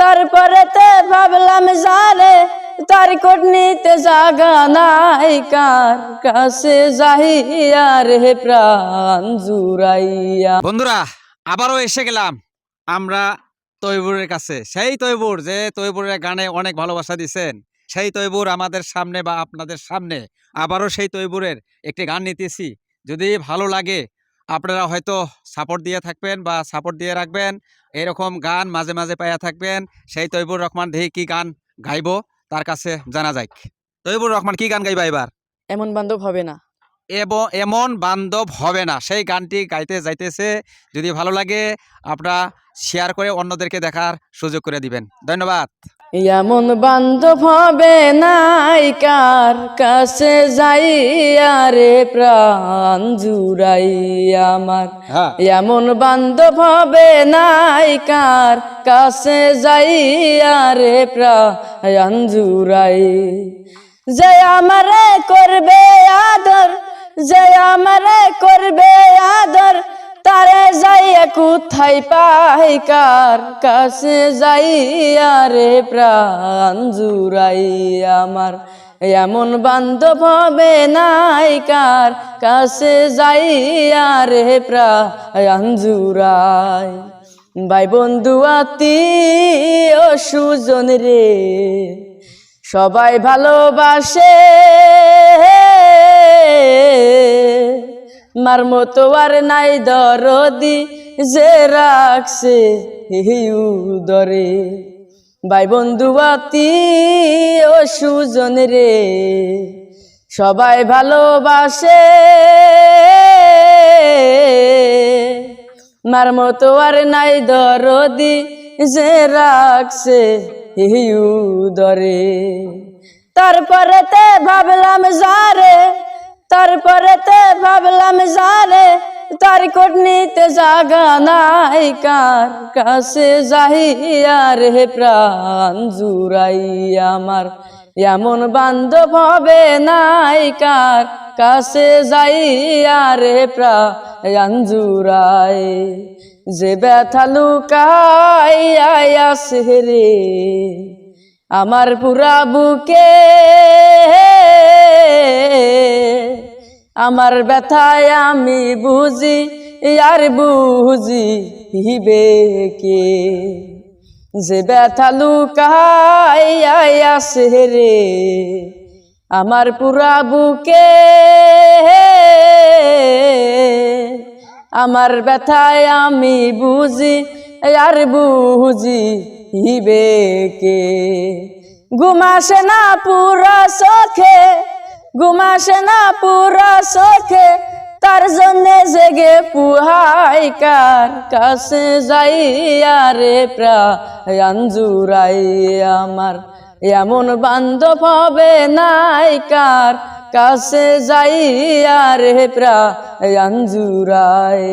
তারপরেতে ভাবলাম যারে তার কোটনিতে জাগা নাই, কার কাছে যাইয়া রে প্রাণ জুড়াইয়া। বন্ধুরা, আবারও এসে গেলাম আমরা তৈবুরের কাছে। সেই তৈবুর যে তৈবুরের গানে অনেক ভালোবাসা দিচ্ছেন, সেই তৈবুর আমাদের সামনে বা আপনাদের সামনে আবারও সেই তৈবুরের একটি গান নিতেছি। যদি ভালো লাগে আপনারা হয়তো সাপোর্ট দিয়ে থাকবেন বা সাপোর্ট দিয়ে রাখবেন, এরকম গান মাঝে মাঝে পাইয়া থাকবেন। সেই তৈবুর রহমান দেখি কি গান গাইব তার কাছে জানা যাক। তৈবুর রহমান কি গান গাইবা এবার? এমন বান্ধব হবে না। এমন বান্ধব হবে না, সেই গানটি গাইতে যাইতেছে। যদি ভালো লাগে আপনারা শেয়ার করে অন্যদেরকে দেখার সুযোগ করে দিবেন। ধন্যবাদ। এমন বান্ধব হবে নাই, কার কাছে যাইয়া রে প্রাণ জুড়াইয়া আমার। এমন বান্ধব হবে নাই, কার কাছে যাইয়া রে প্রাণ জুড়াই। যে আমারে করবে আদর, যে আমারে করবে আদর, তারে যাইয়া কোথায় পাই, কার কাছে যাইয়া রে প্রাণ জুড়াইয়া আমার। এমন বান্ধব হবে নাই, কার কাছে যাইয়া রে প্রাণ জুড়াই। ভাই বন্ধু আত্মীয় সুজন রে সবাই ভালোবাসে, মার মতো আর নাই দরদি যে রাখছে উদরে। ভাই বন্ধু আত্মীয় সুজন রে সবাই ভালোবাসে, মার মতো আর নাই দরদি যে রাখছে উদরে। তারপরেতে ভাবলাম যারে, তারপরেতে ভাবলাম যারে তার কোটনিতে জাগা নাই, কার কাছে যাইয়া রে প্রাণ জুড়াইয়া আমার। এমন বান্ধব হবে নাই, কার কাছে যাইয়া রে প্রাণ জুড়াই। যে ব্যথা লুকাইয়া আছে রে আমার পুরা বুকে, আমার ব্যথায় আমি বুঝি আর বুঝি কে। যে ব্যথা লুকাইয়া আছে রে আমার পুরা বুকে, আমার ব্যথায় আমি বুঝি আর বুঝি কে। ঘুমাসে না পুরা চোখে, ঘুমাসে না পুরা চোখে, তার জন্য জেগে পুহাই, কার কাছে যাইয়া রে প্রাণ জুড়াই আমার। এমন বান্ধব হবে নাই, কার কাছে যাইয়া রে প্রাণ জুড়াই।